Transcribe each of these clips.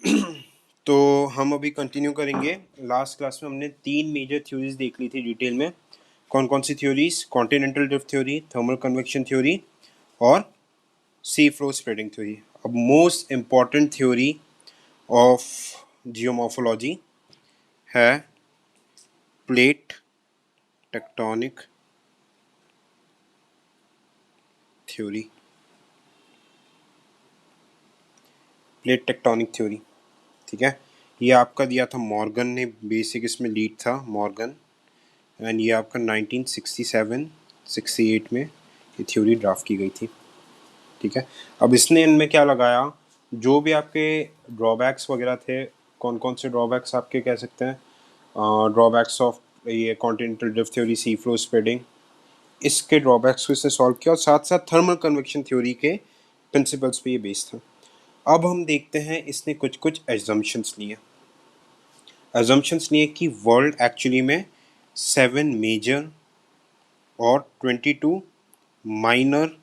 तो हम अभी कंटिन्यू करेंगे। लास्ट क्लास में हमने 3 मेजर थ्योरीज देख ली थी डिटेल में। कौन कौन सी theories? Continental drift theory, thermal convection theory और सी फ्लो स्प्रेडिंग थ्योरी। अब most important theory of geomorphology है plate tectonic theory. Plate tectonic theory, ठीक है। ये आपका दिया था मॉर्गन ने, बेसिक इसमें लीड था मॉर्गन, एंड ये आपका 1967-68 में ये थ्योरी ड्राफ्ट की गई थी, ठीक है। अब इसने इनमें क्या लगाया, जो भी आपके ड्रॉबैक्स वगैरह थे, कौन कौन से ड्रॉबैक्स आपके कह सकते हैं, ड्रॉबैक्स ऑफ ये कॉन्टिनेंटल ड्रिफ्ट थ्योरी, सी फ्लो स्प्रेडिंग, इसके ड्रॉबैक्स को इसने सॉल्व किया और साथ साथ थर्मल कन्वेक्शन थ्योरी के प्रिंसिपल्स पे ये बेस्ड था। अब हम देखते हैं इसने कुछ कुछ एजम्पशंस लिए। एजम्पशंस लिए कि वर्ल्ड एक्चुअली में 7 मेजर और 22 माइनर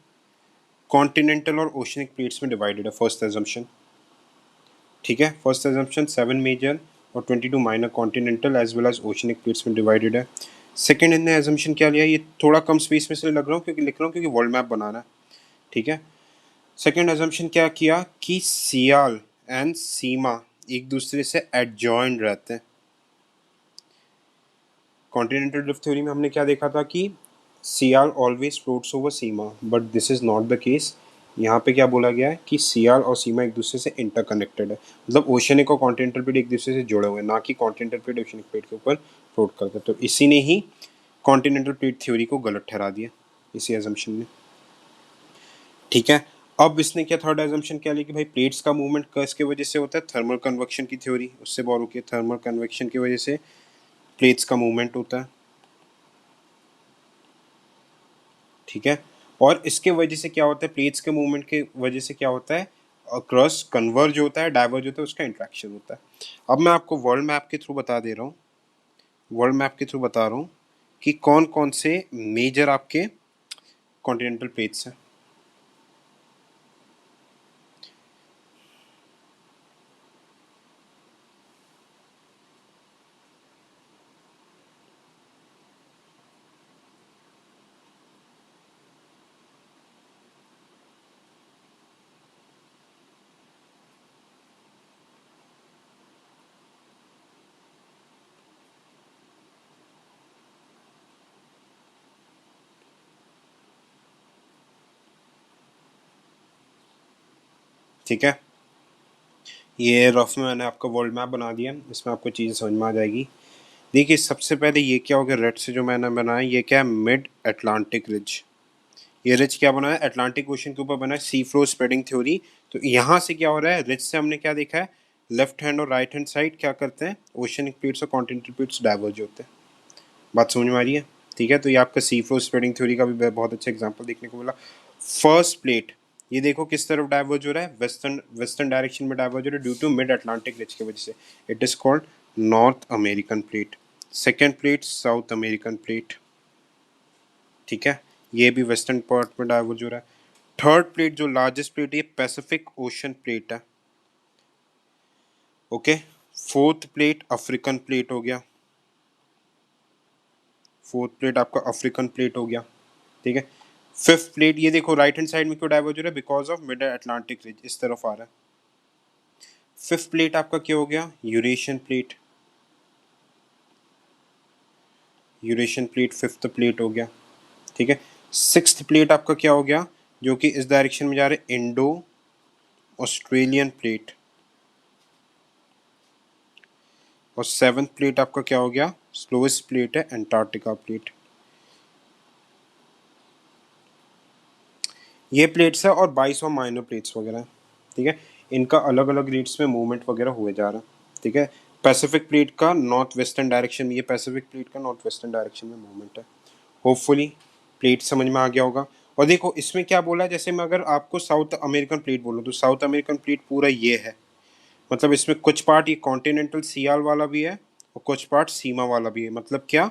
कॉन्टिनेंटल और ओशनिक प्लेट्स में डिवाइडेड है। फर्स्ट एजम्पशन, ठीक है। फर्स्ट एजम्पशन 7 मेजर और 22 minor continental as well as oceanic plates में डिवाइडेड है। सेकेंड इनने एजम्पशन क्या लिया, ये थोड़ा कम स्पेस में से लग रहा हूँ क्योंकि लिख रहा हूँ क्योंकि वर्ल्ड मैप बनाना है, ठीक है। सेकेंड एजम्पशन क्या किया कि सियाल एंड सीमा एक दूसरे से एडजॉइंड रहते हैं। कॉन्टिनेंटल ड्रिफ्ट थ्योरी में हमने क्या देखा था कि sial always floats over sima, but this is not the case. यहाँ पे क्या बोला गया है कि सियाल और सीमा एक दूसरे से इंटरकनेक्टेड है, मतलब ओशनिक और कॉन्टिनेंटल प्लेट एक दूसरे से जुड़े हुए हैं, ना कि कॉन्टिनेंटल प्लेट ओशनिक प्लेट के ऊपर फ्लोट करते हैं। तो इसी ने ही कॉन्टिनेंटल प्लेट थ्योरी को गलत ठहरा दिया, इसी एजम्पशन ने, ठीक है। अब इसने क्या थर्ड एजम्पशन क्या लिया कि भाई प्लेट्स का मूवमेंट किसके वजह से होता है, थर्मल कन्वेक्शन की थ्योरी, उससे बोरो किया थर्मल कन्वेक्शन की वजह से प्लेट्स का मूवमेंट होता है, ठीक है। और इसके वजह से क्या होता है, प्लेट्स के मूवमेंट के वजह से क्या होता है, क्रॉस कन्वर्ज होता है, डाइवर्ज होता है, उसका इंट्रैक्शन होता है। अब मैं आपको वर्ल्ड मैप के थ्रू बता दे रहा हूँ, वर्ल्ड मैप के थ्रू बता रहा हूँ कि कौन कौन से मेजर आपके कॉन्टिनेंटल प्लेट्स हैं। ठीक है, ये रफ में मैंने आपका वर्ल्ड मैप बना दिया, इसमें आपको चीज़ें समझ में आ जाएगी। देखिए सबसे पहले ये क्या हो गया, रेड से जो मैंने बनाया ये क्या है, मिड अटलांटिक रिज। ये रिज क्या बना है, अटलांटिक ओशन के ऊपर बना है, सी फ्लो स्प्रेडिंग थ्योरी। तो यहाँ से क्या हो रहा है, रिज से हमने क्या देखा है, लेफ्ट हैंड और राइट हैंड साइड क्या करते हैं, ओशनिक प्लेट्स और कॉन्टिनेंटल प्लेट्स डाइवर्ज होते हैं। बात समझ में आ रही है, ठीक है। तो ये आपका सी फ्लो स्प्रेडिंग थ्योरी का भी बहुत अच्छा एग्जाम्पल देखने को मिला। फर्स्ट प्लेट ये देखो किस तरफ डाइवर्ज हो रहा है, वेस्टर्न वेस्टर्न डायरेक्शन में डाइवर्ज हो रहा है due to mid Atlantic ridge की वजह से। It is called North American plate. Second plate South American plate, ठीक है, ये भी वेस्टर्न पार्ट में डाइवर्ज हो रहा है। थर्ड प्लेट जो लार्जेस्ट प्लेट है, पैसिफिक ओशन प्लेट है, okay. Fourth plate African plate हो गया, फोर्थ प्लेट आपका अफ्रीकन प्लेट हो गया, ठीक है। फिफ्थ प्लेट ये देखो राइट हैंड साइड में क्यों डाइवर्ज हो रहा है, because of mid Atlantic ridge, इस तरफ आ रहा है। फिफ्थ प्लेट आपका क्या हो गया, Eurasian plate, Eurasian plate fifth plate हो गया, ठीक है। सिक्स्थ प्लेट आपका क्या हो गया, जो कि इस डायरेक्शन में जा रहे, इंडो ऑस्ट्रेलियन प्लेट। और सेवन्थ प्लेट आपका क्या हो गया, स्लोएस्ट प्लेट है अंटार्कटिका प्लेट। ये प्लेट्स है और 22 और माइनर प्लेट्स वगैरह हैं, ठीक है। इनका अलग अलग रेट्स में मूवमेंट वगैरह हुए जा रहा है, ठीक है। पैसिफिक प्लेट का नॉर्थ वेस्टर्न डायरेक्शन में, ये पैसिफिक प्लेट का नॉर्थ वेस्टर्न डायरेक्शन में मूवमेंट है। होपफुली प्लेट समझ में आ गया होगा। और देखो इसमें क्या बोला है, जैसे मैं अगर आपको साउथ अमेरिकन प्लेट बोलूँ तो साउथ अमेरिकन प्लेट पूरा ये है, मतलब इसमें कुछ पार्ट ये कॉन्टिनेंटल सियाल वाला भी है और कुछ पार्ट सीमा वाला भी है। मतलब क्या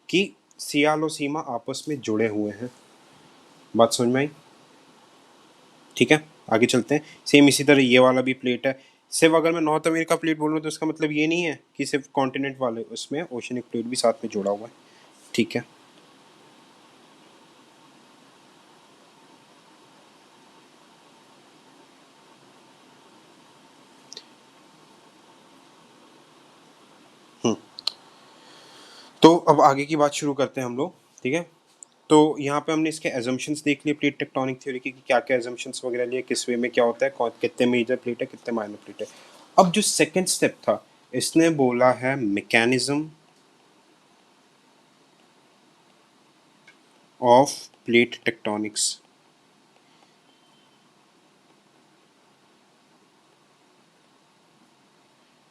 कि सियाल और सीमा आपस में जुड़े हुए हैं। बात समझ में आई, ठीक है। आगे चलते हैं। सेम इसी तरह ये वाला भी प्लेट है, सिर्फ अगर मैं नॉर्थ अमेरिका प्लेट बोल रहा हूँ तो इसका मतलब ये नहीं है कि सिर्फ कॉन्टिनेंट वाले, उसमें ओशनिक प्लेट भी साथ में जुड़ा हुआ है। ठीक है, तो अब आगे की बात शुरू करते हैं हम लोग। ठीक है, तो यहाँ पे हमने इसके एजम्पशंस देख लिए प्लेट टेक्टोनिक थ्योरी की, कि क्या क्या एजम्पशंस वगैरह लिए, किस वे में क्या होता है, कितने मेजर प्लेट है, कितने माइनर प्लेट है। अब जो सेकंड स्टेप था, इसने बोला है mechanism of plate tectonics.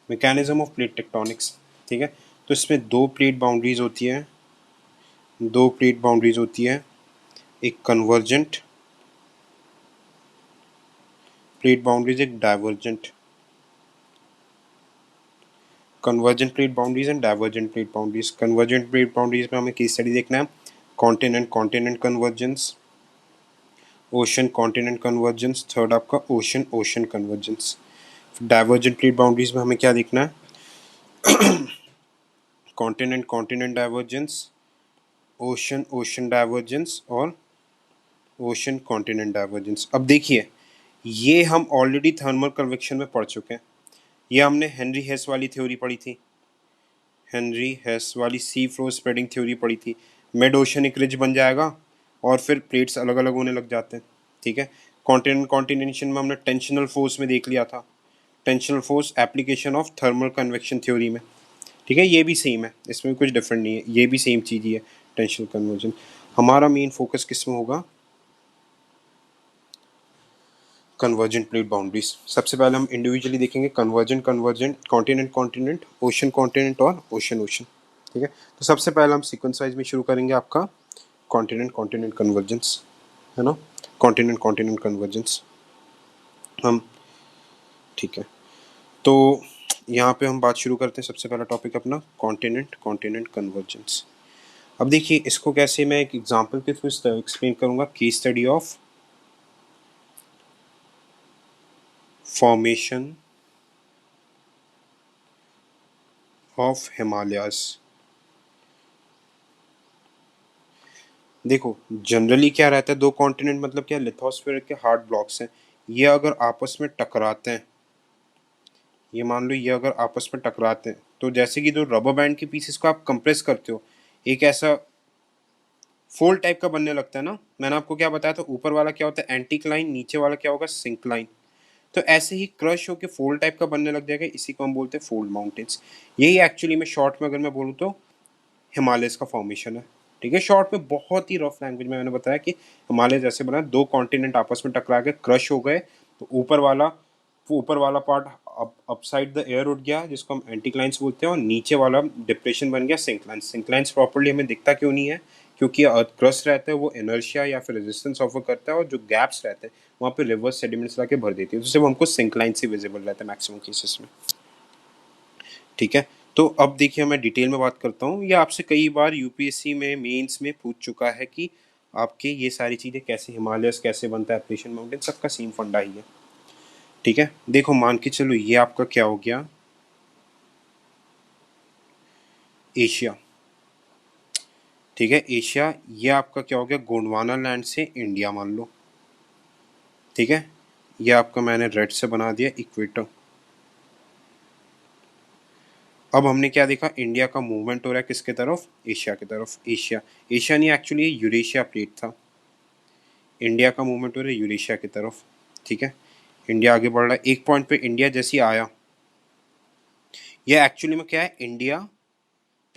Mechanism of plate tectonics, ठीक है। तो इसमें दो प्लेट बाउंड्रीज होती हैं, दो प्लेट बाउंड्रीज होती है, एक कन्वर्जेंट प्लेट बाउंड्रीज, एक divergent. Convergent plate boundaries and divergent plate boundaries. Convergent plate boundaries में हमें केस स्टडी देखना है, continent continent convergence, ocean continent convergence, third आपका ocean ocean convergence. Divergent plate boundaries में हमें क्या देखना है, continent continent divergence, ocean ocean divergence और ओशन कॉन्टिनेंट डाइवर्जेंस। अब देखिए, ये हम ऑलरेडी थर्मल कन्वेक्शन में पढ़ चुके हैं। ये हमने हेनरी हेस वाली थ्योरी पढ़ी थी, हेनरी हेस वाली सी फ्लो स्प्रेडिंग थ्योरी पढ़ी थी। मिड ओशन एक रिज बन जाएगा और फिर प्लेट्स अलग अलग होने लग जाते हैं। ठीक है, कॉन्टिनेंट कॉन्टिनेंशन में हमने टेंशनल फोर्स में देख लिया था, tensional force application of thermal convection theory में। ठीक है, ये भी सेम है, इसमें कुछ डिफरेंट नहीं है, ये भी सेम चीज़ ही है, टेंशनल कन्वर्जन। हमारा मेन फोकस किस में होगा, कन्वर्जेंट प्लेट बाउंड्रीज। सबसे पहले हम इंडिविजुअली देखेंगे convergent convergent, continent continent, ocean continent और ओशन ओशन। ठीक है, तो सबसे पहले हम सीक्वेंस वाइज में शुरू करेंगे आपका कॉन्टिनेंट कॉन्टिनेंट कन्वर्जेंस, है ना, कॉन्टिनेंट कॉन्टिनेंट कन्वर्जेंस हम। ठीक है, तो यहाँ पे हम बात शुरू करते हैं, सबसे पहला टॉपिक अपना कॉन्टिनेंट कॉन्टिनेंट कन्वर्जेंस। अब देखिए, इसको कैसे मैं एक एग्जांपल के थ्रू एक्सप्लेन करूंगा, case study of formation of Himalayas. देखो, जनरली क्या रहता है, दो कॉन्टिनेंट मतलब क्या, लिथोस्फीयर के हार्ड ब्लॉक्स हैं, ये अगर आपस में टकराते हैं, ये मान लो ये अगर आपस में टकराते हैं, तो जैसे कि जो रबर बैंड के पीसेस को आप कंप्रेस करते हो, एक ऐसा फोल्ड टाइप का बनने लगता है ना। मैंने आपको क्या बताया था, ऊपर वाला क्या होता है एंटीक्लाइन, नीचे वाला क्या होगा सिंक्लाइन। तो ऐसे ही क्रश होकर फोल्ड टाइप का बनने लग जाएगा, इसी को हम बोलते हैं फोल्ड माउंटेन्स। यही एक्चुअली में शॉर्ट में अगर मैं बोलूँ तो हिमालयस का फॉर्मेशन है। ठीक है, शॉर्ट में बहुत ही रफ लैंग्वेज में मैंने बताया कि हिमालय जैसे बना, दो कॉन्टिनेंट आपस में टकरा के क्रश हो गए, तो ऊपर वाला पार्ट अपसाइड द एयर उठ गया, जिसको हम एंटीक्लाइंस बोलते हैं, और नीचे वाला डिप्रेशन बन गया सिंक्लाइंस। सिंक्लाइंस प्रॉपर्ली हमें दिखता क्यों नहीं है, क्योंकि अर्थ क्रस्ट रहता है, वो इनर्शिया या फिर रेजिस्टेंस ऑफर करता है, और जो गैप्स रहते हैं वहाँ पे रिवर्स सेडिमेंट्स ला के भर देती है, तो सिर्फ हमको सिंक्लाइन से विजिबल रहता है मैक्सिमम केसेस में। ठीक है, तो अब देखिए मैं डिटेल में बात करता हूँ, ये आपसे कई बार यूपीएससी में मेंस में पूछ चुका है कि आपके ये सारी चीज़ें कैसे, हिमालयस कैसे बनता है, एप्रेशन माउंटेन, सबका सेम फंडा ही है। ठीक है, देखो मान के चलो ये आपका क्या हो गया, एशिया। ठीक है, एशिया, ये आपका क्या हो गया, गोंडवाना लैंड से इंडिया मान लो। ठीक है, ये आपका मैंने रेड से बना दिया इक्वेटर। अब हमने क्या देखा, इंडिया का मूवमेंट हो रहा है किसके तरफ, एशिया की तरफ। एशिया, एशिया नहीं एक्चुअली यूरेशिया प्लेट था, इंडिया का मूवमेंट हो रहा है यूरेशिया की तरफ। ठीक है, इंडिया आगे बढ़ रहा है, एक पॉइंट पे इंडिया जैसे आया, यह एक्चुअली में क्या है, इंडिया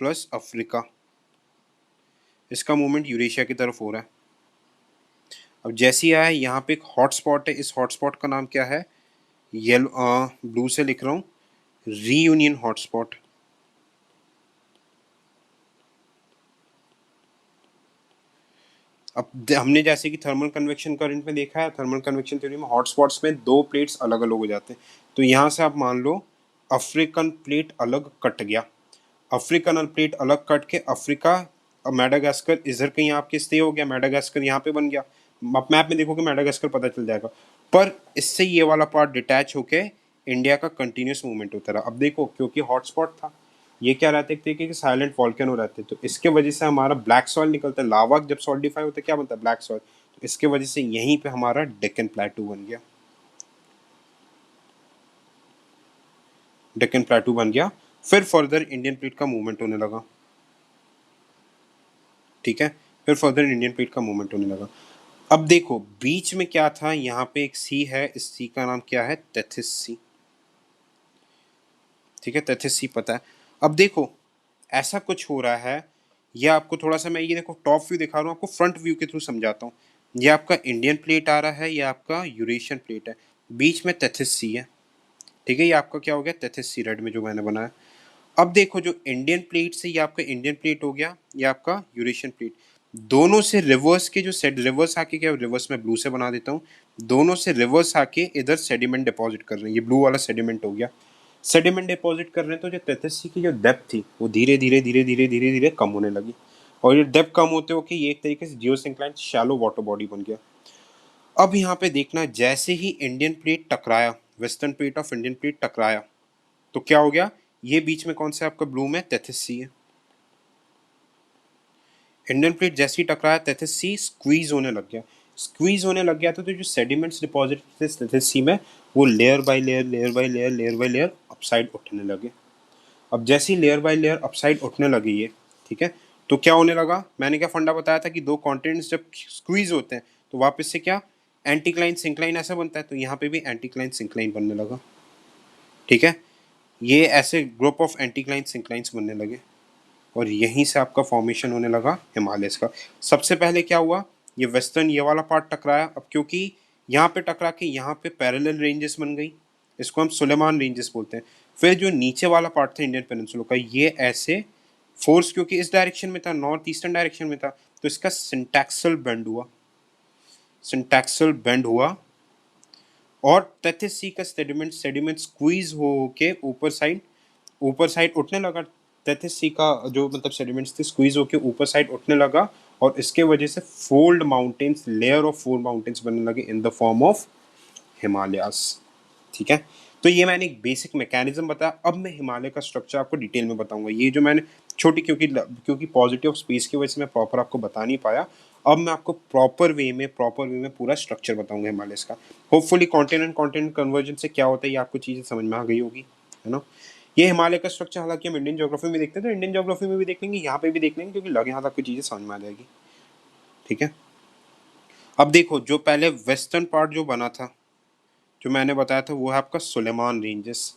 प्लस अफ्रीका, इसका मूवमेंट यूरेशिया की तरफ हो रहा है। अब जैसे ही आया, यहाँ पे एक हॉटस्पॉट है, इस हॉटस्पॉट का नाम क्या है, येलो ब्लू से लिख रहा हूँ, रीयूनियन हॉटस्पॉट। अब हमने जैसे कि थर्मल कन्वेक्शन करंट में देखा है, थर्मल कन्वेक्शन थ्योरी में हॉटस्पॉट्स में दो प्लेट्स अलग अलग हो जाते हैं। तो यहाँ से आप मान लो अफ्रीकन प्लेट अलग कट गया, अफ्रीकन प्लेट अलग कट के अफ्रीका, मेडागास्कर इधर कहीं आपके स्टे हो गया, मेडागास्कर यहाँ पे बन गया। आप मैप में देखोगे मेडागास्कर पता चल जाएगा, पर इससे ये वाला पार्ट डिटैच होके इंडिया का कंटिन्यूस मूवमेंट होता रहा। अब देखो क्योंकि हॉटस्पॉट था, ये क्या रहते एक तरीके के साइलेंट वॉल्केनो रहते, तो इसके वजह से हमारा ब्लैक सॉइल निकलता है। लावा जब सॉलिडिफाई होता है क्या बनता है, ब्लैक सॉइल। तो इसके वजह से यहीं पे हमारा डेक्कन प्लेटू बन गया, डेक्कन प्लेटू बन गया। फिर फर्दर इंडियन प्लेट का मूवमेंट होने लगा, ठीक है, फिर फर्दर इंडियन प्लेट का मूवमेंट होने लगा। अब देखो बीच में क्या था, यहाँ पे एक सी है, इस सी का नाम क्या है, टेथिस सी, ठीक है, टेथिस सी पता है। अब देखो ऐसा कुछ हो रहा है, ये आपको थोड़ा सा मैं ये देखो टॉप व्यू दिखा रहा हूँ, आपको फ्रंट व्यू के थ्रू समझाता हूँ। ये आपका इंडियन प्लेट आ रहा है, ये आपका यूरेशियन प्लेट है, बीच में टेथिस सी है, ठीक है, ये आपका क्या हो गया, टेथिस सी रेड में जो मैंने बनाया। अब देखो जो इंडियन प्लेट से ये आपका इंडियन प्लेट हो गया, ये आपका यूरेशियन प्लेट, दोनों से रिवर्स के जो सेड रिवर्स आके, क्या रिवर्स में ब्लू से बना देता हूँ, दोनों से रिवर्स आके इधर सेडिमेंट डिपॉजिट कर रहे हैं, ये ब्लू वाला सेडिमेंट हो गया, सेडिमेंट डिपॉजिट कर रहे हैं। तो जो टेथिस की जो डेप्थ थी वो धीरे धीरे धीरे धीरे धीरे धीरे कम होने लगी, और ये डेप्थ कम होते होके ये एक तरीके से जियोसिंक्लाइन शैलो वाटर बॉडी बन गया। अब यहाँ पे देखना, जैसे ही इंडियन प्लेट टकराया, western plate of Indian plate टकराया, तो क्या हो गया, ये बीच में कौन सा आपका ब्लू में टेथिस सी है, इंडियन प्लेट जैसे ही टकराया टेथिस सी स्क्वीज होने लग गया, स्क्वीज होने लग गया, तो जो सेडिमेंट्स डिपॉजिट थे टेथिस सी में, वो layer by layer layer by layer layer by layer upside उठने लगे। अब जैसे ही लेयर बाय लेयर अपसाइड उठने लगी ये, ठीक है, तो क्या होने लगा, मैंने क्या फंडा बताया था कि दो कॉन्टिनेंट्स जब स्क्वीज होते हैं तो वापस से क्या, एंटीक्लाइन सिंक्लाइन ऐसा बनता है, तो यहाँ पे भी एंटीक्लाइन सिंक्लाइन बनने लगा, ठीक है, ये ऐसे ग्रुप ऑफ एंटीक्लाइन सिंक्लाइंस बनने लगे, और यहीं से आपका फॉर्मेशन होने लगा हिमालयस का। सबसे पहले क्या हुआ, ये वेस्टर्न ये वाला पार्ट टकराया, अब क्योंकि यहाँ पे टकरा के यहाँ पे पैरेलल रेंजेस बन गई, इसको हम सुलेमान रेंजेस बोलते हैं। फिर जो नीचे वाला पार्ट था इंडियन पेनिनसुला का, ये ऐसे फोर्स क्योंकि इस डायरेक्शन में था, नॉर्थ ईस्टर्न डायरेक्शन में था, तो इसका सिंटैक्सल बेंड हुआ, सिंटैक्सल बेंड हुआ, और टेथिस सी का सेडिमेंट सेडिमेंट स्क्वीज हो के ऊपर साइड उठने लगा। टेथिस सी का जो मतलब सेडिमेंट्स थे स्क्वीज होके ऊपर साइड उठने लगा, और इसके वजह से fold mountains, layer of fold mountains बनने लगे in the form of Himalayas, ठीक है। तो ये मैंने एक बेसिक मैकेनिज्म बताया। अब मैं हिमालय का स्ट्रक्चर आपको डिटेल में बताऊंगा, ये जो मैंने छोटी क्योंकि पॉजिटिव स्पेस की वजह से मैं प्रॉपर आपको बता नहीं पाया, अब मैं आपको प्रॉपर वे में पूरा स्ट्रक्चर बताऊंगा हिमालय का। होपफुली कॉन्टिनेंट कॉन्टिनेंट कन्वर्जन से क्या होता है ये आपको चीज़ें समझ में आ गई होगी, है ना। ये हिमालय का स्ट्रक्चर हालांकि हम इंडियन ज्योग्राफी में देखते हैं, तो इंडियन ज्योग्राफी में भी देख लेंगे, यहाँ पे भी देख लेंगे, क्योंकि लगे हाथ आपको चीज़ें समझ में आ जाएगी, ठीक है। अब देखो जो पहले वेस्टर्न पार्ट जो बना था, जो मैंने बताया था, वो है आपका सुलेमान रेंजेस,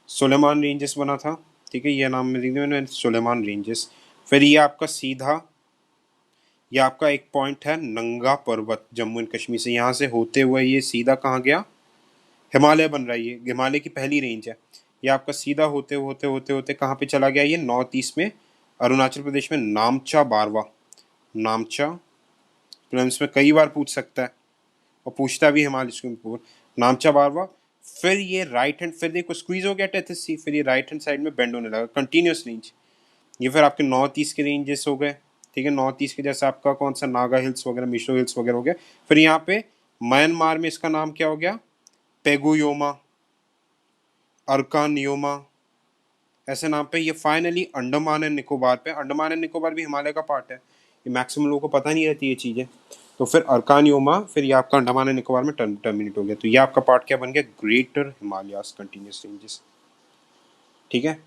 सुलेमान रेंजेस बना था, ठीक है, ये नाम में लिख दिया मैंने, सुलेमान रेंजेस। फिर ये आपका सीधा, ये आपका एक पॉइंट है नंगा पर्वत, जम्मू एंड कश्मीर से यहाँ से होते हुए ये सीधा कहाँ गया, हिमालय बन रहा है, ये हिमालय की पहली रेंज है। ये आपका सीधा होते होते होते होते कहाँ पे चला गया, ये नॉर्थ ईस्ट में, अरुणाचल प्रदेश में, नामचा बारवा, नामचा, प्रीलिम्स में कई बार पूछ सकता है, और पूछता भी हिमालय के ऊपर, नामचा बारवा। फिर ये राइट हैंड, फिर देखो स्क्वीज हो गया टेथिस सी, फिर ये राइट हैंड साइड में बेंड होने लगा, कंटिन्यूस रेंज। ये फिर आपके नॉर्थ ईस्ट के रेंजेस हो गए, ठीक है, नॉर्थ ईस्ट के जैसे आपका कौन सा नागा हिल्स वगैरह, मिशो हिल्स वगैरह हो गया। फिर यहाँ पे म्यांमार में इसका नाम क्या हो गया, पेगुयोमा, अर्कानियोमा, ऐसे नाम पे। ये फाइनली अंडमान एंड निकोबार पे, अंडमान एंड निकोबार भी हिमालय का पार्ट है, ये मैक्सिमम लोगों को पता नहीं रहती ये चीज़ें। तो फिर अर्कानियोमा, फिर ये आपका अंडमान एंड निकोबार में टर्मिनेट हो गया, तो ये आपका पार्ट क्या बन गया, ग्रेटर हिमालयास कंटिन्यूस रेंजेस, ठीक है।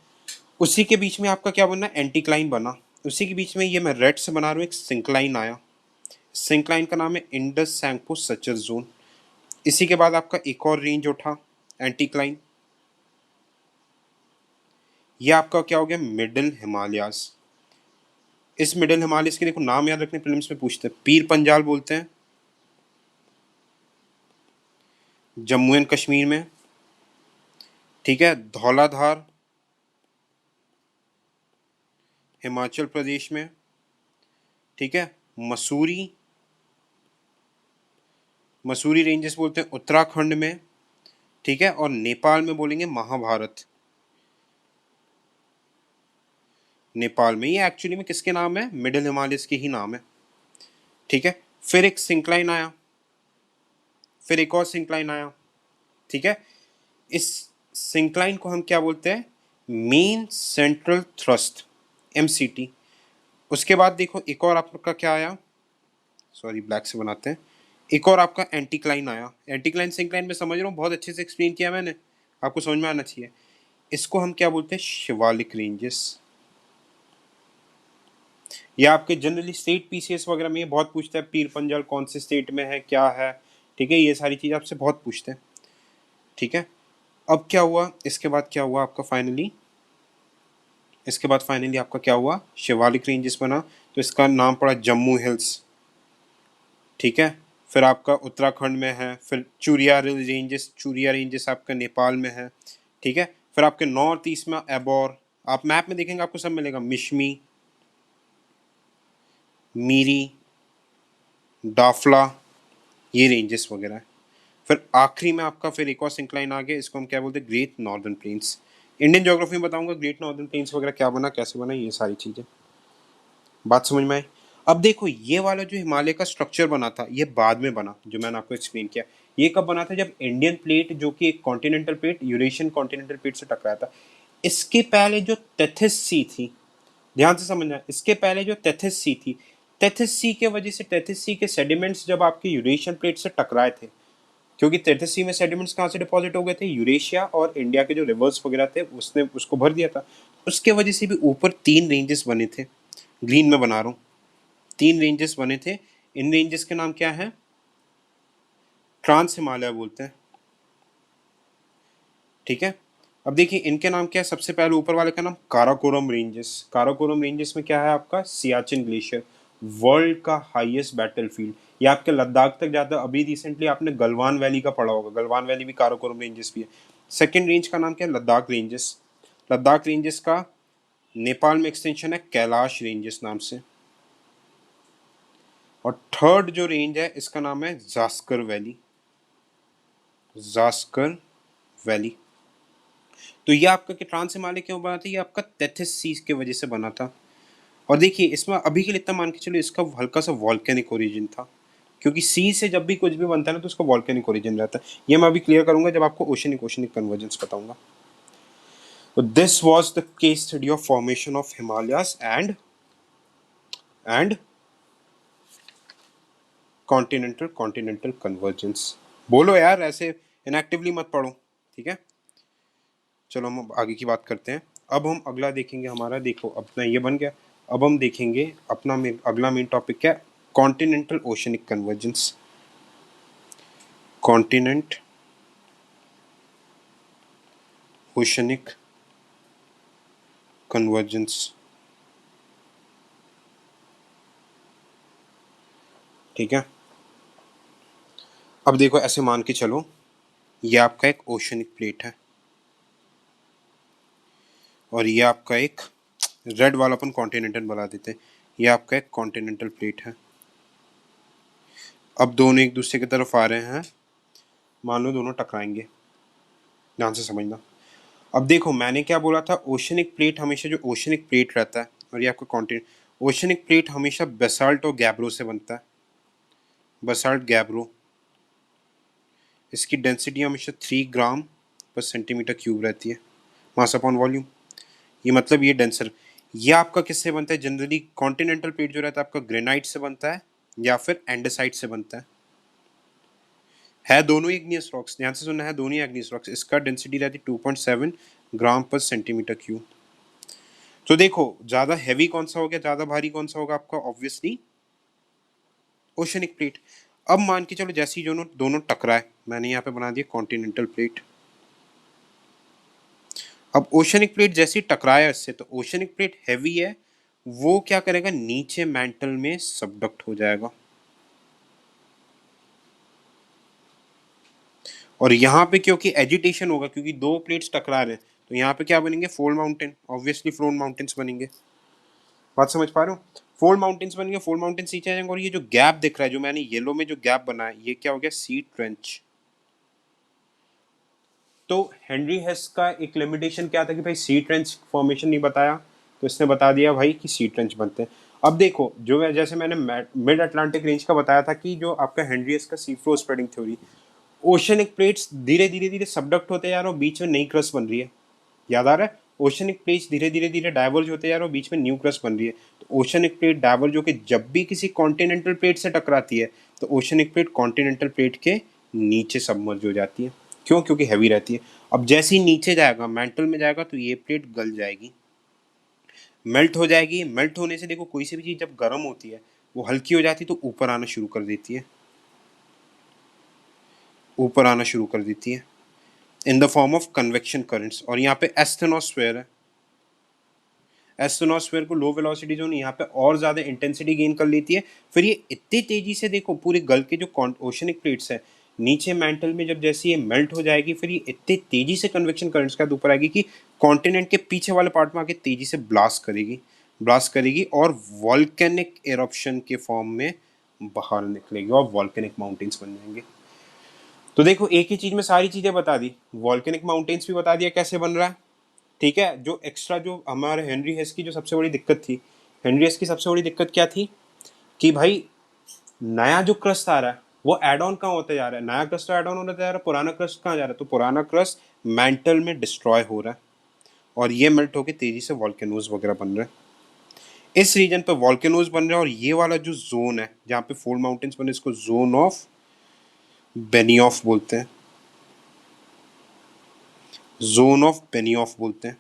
उसी के बीच में आपका क्या बनना, एंटीक्लाइन बना, उसी के बीच में ये मैं रेड से बना रहा हूँ, एक सिंक्लाइन आया, सिंक्लाइन का नाम है इंडस सैंगपो सचर जोन। इसी के बाद आपका एक और रेंज उठा, एंटीक्लाइन, ये आपका क्या हो गया, मिडिल हिमालयास। इस मिडिल हिमालयस के देखो नाम याद रखने, प्रीलिम्स में पूछते हैं, पीर पंजाल बोलते हैं जम्मू एंड कश्मीर में, ठीक है, धौलाधार हिमाचल प्रदेश में, ठीक है, मसूरी, मसूरी रेंजेस बोलते हैं उत्तराखंड में, ठीक है, और नेपाल में बोलेंगे महाभारत, नेपाल में। ये एक्चुअली में किसके नाम है, मिडिल हिमालयस के ही नाम है, ठीक है। फिर एक सिंक्लाइन आया, फिर एक और सिंक्लाइन आया, ठीक है। इस सिंक्लाइन को हम क्या बोलते हैं? Main central thrust, MCT। उसके बाद देखो एक और आपका क्या आया, सॉरी ब्लैक से बनाते हैं, एक और आपका एंटीक्लाइन आया। एंटीक्लाइन सिंक्लाइन में समझ रहा हूँ, बहुत अच्छे से एक्सप्लेन किया मैंने, आपको समझ में आना चाहिए। इसको हम क्या बोलते हैं? शिवालिक रेंजेस। या आपके जनरली स्टेट PCS वगैरह में ये बहुत पूछता है, पीर पंजाल कौन से स्टेट में है, क्या है, ठीक है, ये सारी चीज़ आपसे बहुत पूछते हैं, ठीक है। अब क्या हुआ इसके बाद, क्या हुआ आपका फाइनली, इसके बाद फाइनली आपका क्या हुआ? शिवालिक रेंजेस बना, तो इसका नाम पड़ा जम्मू हिल्स, ठीक है। फिर आपका उत्तराखंड में है, फिर चूरिया रेंजेस, चूरिया रेंजेस आपका नेपाल में है, ठीक है। फिर आपके नॉर्थ ईस्ट में एबोर, आप मैप में देखेंगे आपको सब मिलेगा, मिशमी, मीरी, डाफला, ये रेंजेस वगैरह है। फिर आखिरी में आपका फिर एक और सिंक्लाइन आ गया, इसको हम क्या बोलते हैं? Great northern plains. Indian geography में बताऊंगा ग्रेट नॉर्दर्न प्लेन्स वगैरह क्या बना, कैसे बना, ये सारी चीज़ें। बात समझ में आई? अब देखो ये वाला जो हिमालय का स्ट्रक्चर बना था, ये बाद में बना, जो मैंने आपको एक्सप्लेन किया। ये कब बना था? जब इंडियन प्लेट, जो कि एक continental plate, Eurasian continental plate से टकराया था। इसके पहले जो टेथिस सी थी, ध्यान से समझना, इसके पहले जो टेथिस सी थी, टेथिस सी के वजह से, टेथिस सी के सेडिमेंट्स जब आपके यूरेशियन प्लेट से टकराए थे, क्योंकि टेथिस सी में सेडिमेंट्स कहाँ से डिपॉजिट हो गए थे? यूरेशिया और इंडिया के जो रिवर्स वगैरह थे, उसने उसको भर दिया था। उसके वजह से भी ऊपर 3 रेंजेस बने थे, ग्रीन में बना रहा हूँ, 3 रेंजेस बने थे। इन रेंजेस के नाम क्या है? ट्रांस हिमालय बोलते हैं, ठीक है। अब देखिए इनके नाम क्या है, सबसे पहले ऊपर वाले का नाम काराकोरम रेंजेस। काराकोरम रेंजेस में क्या है आपका? सियाचिन ग्लेशियर, वर्ल्ड का हाईएस्ट बैटलफील्ड। ये आपके लद्दाख तक जाता है। अभी रिसेंटली आपने गलवान वैली का पढ़ा होगा, गलवान वैली भी काराकोरम रेंजेस भी है। सेकेंड रेंज का नाम क्या है? लद्दाख रेंजेस। लद्दाख रेंजेस का नेपाल में एक्सटेंशन है कैलाश रेंजेस नाम से। और थर्ड जो रेंज है इसका नाम है जास्कर वैली, जास्कर वैली। तो ये आपका कि ट्रांस हिमालय क्यों बना था? ये आपका टेथिस सी की वजह से बना था। और देखिए इसमें अभी के लिए इतना मान के चलो, इसका हल्का सा वॉल्केनिक ओरिजिन था, क्योंकि सी से जब भी कुछ भी बनता है ना, तो उसका वॉल्केनिक ओरिजिन रहता है। ये मैं अभी क्लियर करूंगा जब आपको ओशनिक ओशनिक कन्वर्जेंस बताऊंगा। तो this was the case study of formation of Himalayas and continental continental convergence. बोलो यार, ऐसे इनएक्टिवली मत पढ़ो, ठीक है। चलो हम आगे की बात करते हैं। अब हम अगला देखेंगे हमारा, देखो अपना ये बन गया। अब हम देखेंगे अपना अगला मेन टॉपिक क्या है? Continental oceanic convergence. Continent oceanic convergence, ठीक है। अब देखो ऐसे मान के चलो, ये आपका एक ओशनिक प्लेट है, और ये आपका एक रेड वाला अपन कॉन्टिनेंटल बना देते हैं, ये आपका एक कॉन्टिनेंटल प्लेट है। अब दोनों एक दूसरे की तरफ आ रहे हैं, मान लो दोनों टकराएंगे, ध्यान से समझना। अब देखो मैंने क्या बोला था, ओशनिक प्लेट हमेशा, जो ओशनिक प्लेट रहता है, और ये आपका कॉन्टिनेंट, ओशनिक प्लेट हमेशा बेसाल्ट और गैब्रो से बनता है, बेसाल्ट गैब्रो। इसकी डेंसिटी हमेशा 3 ग्राम/सेंटीमीटर क्यूब रहती है, मास अपॉन वॉल्यूम। ये मतलब ये डेंसर। ये आपका किससे बनता है? जनरली कॉन्टिनेंटल प्लेट जो रहता है आपका ग्रेनाइट से बनता है, या फिर एंडेसाइट से बनता है दोनों ही इग्नियस रॉक्स, ध्यान से सुनना है, दोनों ही इग्नियस रॉक्स। इसका डेंसिटी रहती है 2.7 ग्राम/सेंटीमीटर क्यूब। तो देखो ज़्यादा हैवी कौन सा हो गया, ज़्यादा भारी कौन सा होगा आपका? Obviously oceanic plate. अब मान के चलो जैसे ही दोनों दोनों टकराए, मैंने यहाँ पे बना दिया कॉन्टिनेंटल प्लेट। अब ओशनिक प्लेट जैसे ही टकराया इससे, तो ओशनिक प्लेट हैवी है, वो क्या करेगा? नीचे मैंटल में सबडक्ट हो जाएगा। और यहाँ पे क्योंकि एजिटेशन होगा, क्योंकि दो प्लेट्स टकरा रहे हैं, तो यहाँ पे क्या बनेंगे? Fold mountain, obviously fold mountains बनेंगे। बात समझ पा रहे हो? फोल्ड माउंटेन्स बनेंगे, फोल्ड माउंटेन नीचे आ जाएंगे। और ये जो गैप दिख रहा है, जो मैंने येलो में जो गैप बनाया, ये क्या हो गया? सी ट्रेंच। तो हेनरी हेस का एक लिमिटेशन क्या था कि भाई सी ट्रेंच फॉर्मेशन नहीं बताया, तो इसने बता दिया भाई कि सी ट्रेंच बनते हैं। अब देखो जैसे मैंने मिड अटलांटिक रेंज का बताया था कि जो आपका हेनरी हेस का sea floor spreading theory, oceanic plates धीरे धीरे धीरे सबडक्ट होते जा रहे हो, बीच में नई क्रस्ट बन रही है, याद आ रहा है? ओशनिक प्लेट्स धीरे धीरे धीरे डाइवर्ज होते जा रहे हो, बीच में न्यू क्रस्ट बन रही है। तो ओशनिक प्लेट डाइवर्ज होकर जब भी किसी कॉन्टिनेंटल प्लेट से टकराती है तो ओशनिक प्लेट कॉन्टिनेंटल प्लेट के नीचे सबमर्ज हो जाती है। क्यों? क्योंकि हैवी रहती है। अब जैसे ही नीचे जाएगा, मैंटल में जाएगा, तो ये प्लेट गल जाएगी, मेल्ट हो जाएगी। मेल्ट होने से देखो, कोई सी भी चीज़ जब गर्म होती है वो हल्की हो जाती है तो ऊपर आना शुरू कर देती है, ऊपर आना शुरू कर देती है in the form of convection currents. और यहाँ पे एस्थेनोस्फेयर है, एस्थेनोस्फेयर को लो वेलोसिटी जोन यहाँ पे और ज़्यादा इंटेंसिटी गेन कर लेती है। फिर ये इतनी तेज़ी से देखो पूरे गल के जो ओशनिक प्लेट्स है नीचे मैंटल में जब जैसे ये मेल्ट हो जाएगी, फिर ये इतनी तेज़ी से कन्वेक्शन करंट्स के साथ ऊपर आएगी कि कॉन्टिनेंट के पीछे वाले पार्ट में आके तेज़ी से ब्लास्ट करेगी और वॉल्केनिक एरप्शन के फॉर्म में बाहर निकलेगी और वॉल्केनिक माउंटेन्स बन जाएंगे। तो देखो, एक ही चीज़ में सारी चीज़ें बता दी, वॉल्केनिक माउंटेन्स भी बता दिया कैसे बन रहा है, ठीक है। जो एक्स्ट्रा जो हमारे हेनरी हेस की जो सबसे बड़ी दिक्कत थी, हेनरी हेस की सबसे बड़ी दिक्कत क्या थी कि भाई नया जो क्रस्ट आ रहा है वो एड ऑन कहाँ होते जा रहा है, नया क्रस्ट एड ऑन होता जा रहा है, पुराना क्रस्ट कहाँ जा रहा है, तो पुराना क्रस्ट मैंटल में डिस्ट्रॉय हो रहा है और ये मेल्ट होकर तेजी से वॉल्केनोज वगैरह बन रहे हैं। इस रीजन पे वॉल्केनोज बन रहे हैं और ये वाला जो जोन है जहाँ पे फोल्ड माउंटेन्स बने, इसको जोन ऑफ बेनियोफ बोलते हैं, जोन ऑफ बेनियोफ बोलते हैं।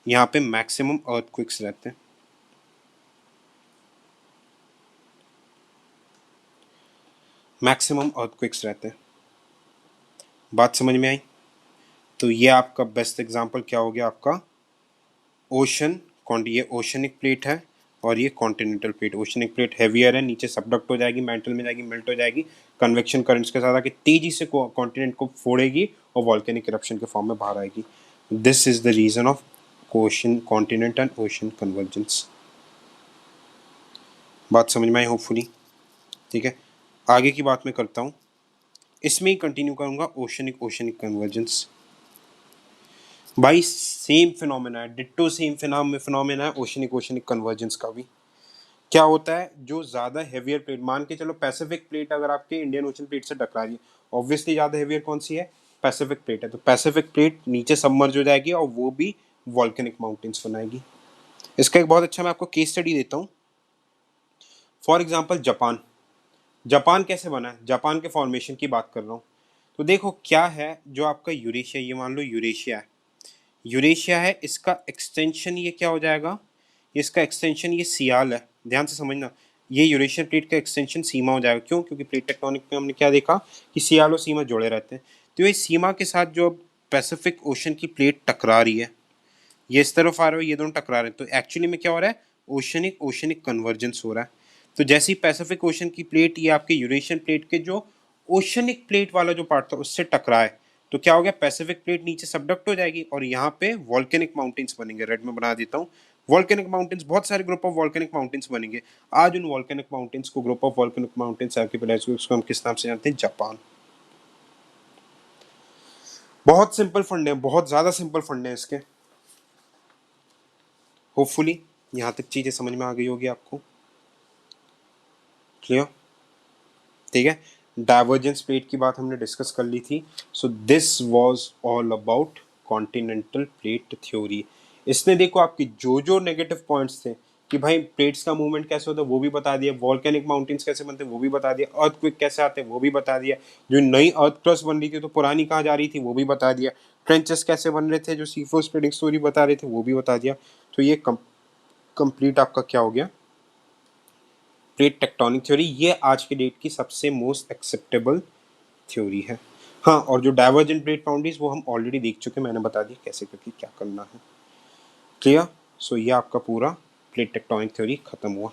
यहाँ पे मैक्सिमम अर्थक्वेक्स रहते हैं, मैक्सिमम अर्थक्वेक्स रहते हैं। बात समझ में आई? तो ये आपका बेस्ट एग्जांपल क्या हो गया आपका ओशन, ये ओशनिक प्लेट है और ये continental plate. Oceanic plate heavier है, नीचे सबडक्ट हो जाएगी, मैंटल में जाएगी, मेल्ट हो जाएगी, कन्वेक्शन करंट्स के साथ आके तेजी से कॉन्टिनेंट को फोड़ेगी और वॉल्केनिक इरप्शन के फॉर्म में बाहर आएगी। This is the reason of ocean continent and ocean convergence. बात समझ में आई होपफुली, ठीक है। आगे की बात मैं करता हूँ, इसमें ही कंटिन्यू करूँगा ओशनिक ओशनिक कन्वर्जेंस। भाई सेम फिनोमेना है, डिट्टो सेम फिनोमेना है ओशनिक ओशनिक कन्वर्जेंस का भी। क्या होता है, जो ज़्यादा हेवियर प्लेट, मान के चलो पैसिफिक प्लेट अगर आपके इंडियन ओशन प्लेट से टकरा रही है, ऑब्वियसली ज़्यादा हेवियर कौन सी है, पैसिफिक प्लेट है, तो पैसिफिक प्लेट नीचे सबमर्ज हो जाएगी और वो भी वॉल्केनिक माउंटेन्स बनाएगी। इसका एक बहुत अच्छा मैं आपको केस स्टडी देता हूँ। फॉर एग्जाम्पल जापान, जापान कैसे बना है, जापान के फॉर्मेशन की बात कर रहा हूँ। तो देखो क्या है, जो आपका यूरेशिया, ये मान लो यूरेशिया है, यूरेशिया है, इसका एक्सटेंशन ये क्या हो जाएगा, इसका एक्सटेंशन ये सियाल है, ध्यान से समझना, ये यूरेशियन प्लेट का एक्सटेंशन सीमा हो जाएगा। क्यों? क्योंकि प्लेट टेक्टोनिक में हमने क्या देखा कि सियाल और सीमा जुड़े रहते हैं। तो ये सीमा के साथ जो पैसिफिक ओशन की प्लेट टकरा रही है, ये इस तरफ आ रहा है, ये दोनों टकरा रहे हैं, तो एक्चुअली में क्या हो रहा है, ओशनिक ओशनिक कन्वर्जेंस हो रहा है। तो जैसे ही पैसिफिक ओशन की प्लेट ये आपके यूरेशियन प्लेट के जो ओशनिक प्लेट वाला जो पार्ट था उससे टकराए, तो क्या हो गया, पैसिफिक प्लेट नीचे सबडक्ट हो जाएगी और यहाँ पे वॉल्केनिक माउंटेन्स बनेंगे। रेड में बना देता हूँ, वॉल्केनिक माउंटेन्स, बहुत सारे ग्रुप ऑफ वॉल्केनिक माउंटेन्स बनेंगे। आज उन वॉल्केनिक माउंटेन्स को, ग्रुप ऑफ वॉल्केनिक माउंटेन्स आर्किपेलाइज को हम किस नाम से जानते हैं, जापान। बहुत सिंपल फंडे हैं, बहुत ज्यादा सिंपल फंडे हैं इसके। होपफुली यहाँ तक चीजें समझ में आ गई होगी आपको, क्लियर, ठीक है। डाइवर्जेंस प्लेट की बात हमने डिस्कस कर ली थी। So this was all about continental plate theory. इसने देखो आपकी जो जो नेगेटिव पॉइंट्स थे कि भाई प्लेट्स का मूवमेंट कैसे होता है वो भी बता दिया, वॉल्केनिक माउंटेन्स कैसे बनते हैं वो भी बता दिया, अर्थक्वेक कैसे आते हैं वो भी बता दिया, जो नई अर्थ क्रस्ट बन रही थी तो पुरानी कहाँ जा रही थी वो भी बता दिया, ट्रेंचेस कैसे बन रहे थे, जो सी फ्लोर स्प्रेडिंग स्टोरी बता रहे थे वो भी बता दिया। तो ये कंप्लीट आपका क्या हो गया, प्लेट टेक्टोनिक थ्योरी। ये आज के डेट की सबसे मोस्ट एक्सेप्टेबल थ्योरी है। हाँ, और जो डाइवर्जेंट प्लेट बाउंड्रीज वो हम ऑलरेडी देख चुके, मैंने बता दिया कैसे करके क्या करना है, क्लियर। सो ये आपका पूरा प्लेट टेक्टोनिक थ्योरी खत्म हुआ।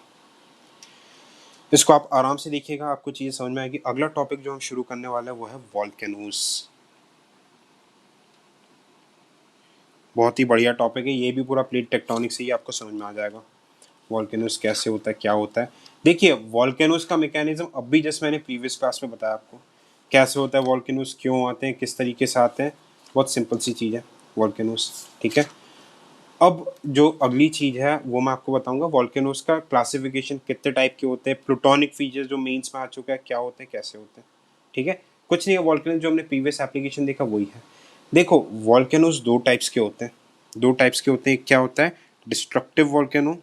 इसको आप आराम से देखिएगा, आपको चीज़ें समझ में आएगी। अगला टॉपिक जो हम शुरू करने वाले हैं वो है वॉल्केनोज। बहुत ही बढ़िया टॉपिक है ये भी, पूरा प्लेट टेक्टोनिक से ही आपको समझ में आ जाएगा वॉल्केनोज कैसे होता है, क्या होता है। देखिए वॉल्केनोज का मैकेनिज्म अब भी जस्ट मैंने प्रीवियस क्लास में बताया आपको कैसे होता है वॉल्केनोज, क्यों आते हैं, किस तरीके से आते हैं। बहुत सिंपल सी चीज़ है वॉल्केनोज, ठीक है। अब जो अगली चीज़ है वो मैं आपको बताऊंगा, वॉल्केनोज का क्लासिफिकेशन कितने टाइप के होते हैं, प्लूटोनिक फीचर्स जो मेंस में आ चुका है क्या होते हैं, कैसे होते हैं, ठीक है। कुछ नहीं है, वॉल्केनो जो हमने प्रीवियस एप्लीकेशन देखा वही है। देखो वॉल्केनोज दो टाइप्स के होते हैं, दो टाइप्स के होते हैं। एक क्या होता है, डिस्ट्रक्टिव वॉल्केनो,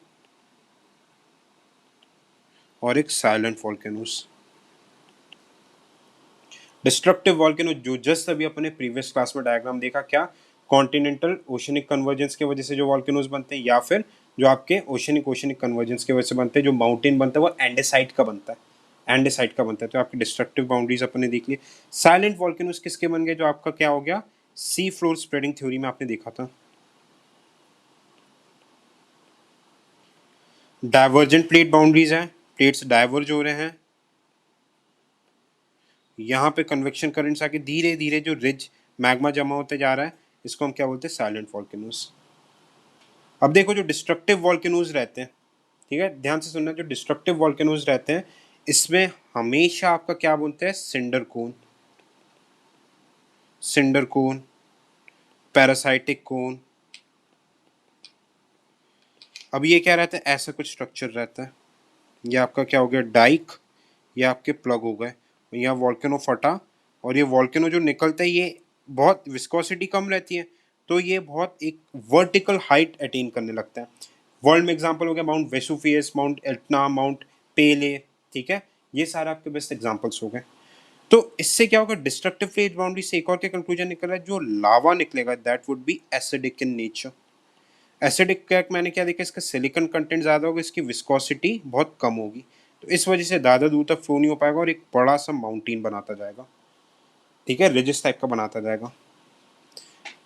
और एक साइलेंट वॉल्केनोज। डिस्ट्रक्टिव वॉल्केनो जो जस्ट अभी अपने प्रीवियस क्लास में डायग्राम देखा, क्या कॉन्टिनेंटल ओशनिक कन्वर्जेंस की वजह से जो वॉल्केनोज बनते हैं, या फिर जो आपके ओशनिक ओशनिक कन्वर्जेंस की वजह से बनते हैं, जो माउंटेन बनता है वो एंडेसाइट का बनता है, एंडेसाइट का बनता है। तो आपकी डिस्ट्रक्टिव बाउंड्रीज अपने देख ली। साइलेंट वॉल्केनोज किसके बन गए, जो आपका क्या हो गया, सी फ्लोर स्प्रेडिंग थ्योरी में आपने देखा था। डाइवर्जेंट प्लेट बाउंड्रीज है, प्लेट्स डाइवर्ज हो रहे हैं, यहाँ पे कन्वेक्शन करंट्स आके धीरे धीरे जो रिज मैग्मा जमा होते जा रहा है, इसको हम क्या बोलते हैं, साइलेंट वॉल्केनोज। अब देखो जो डिस्ट्रक्टिव वॉल्केनोज रहते हैं, ठीक है ध्यान से सुनना, जो डिस्ट्रक्टिव वॉल्केनोज रहते हैं इसमें हमेशा आपका क्या बोलते हैं, cinder cone, cinder cone, parasitic cone. अब ये क्या रहता है, ऐसा कुछ स्ट्रक्चर रहता है। ये आपका क्या हो गया, डाइक, ये आपके प्लग हो गए, यहाँ वॉल्केनो फटा, और ये वॉल्केनो जो निकलता है ये बहुत विस्कोसिटी कम रहती है, तो ये बहुत एक वर्टिकल हाइट अटेन करने लगता है। वर्ल्ड में एग्जांपल हो गया Mount Vesuvius, Mount Etna, Mount Pelee, ठीक है, ये सारे आपके बेस्ट एग्जांपल्स हो गए। तो इससे क्या होगा, डिस्ट्रक्टिव प्लेट बाउंड्री से एक और क्या कंक्लूजन निकल रहा है, जो लावा निकलेगा that would be acidic in nature. Acidic crack मैंने क्या देखा, इसका सिलिकॉन कंटेंट ज़्यादा होगा, इसकी विस्कोसिटी बहुत कम होगी, तो इस वजह से ज़्यादा दूर तक फ्लो नहीं हो पाएगा और एक बड़ा सा माउंटेन बनाता जाएगा, ठीक है, रिजिस टाइप का बनाता जाएगा,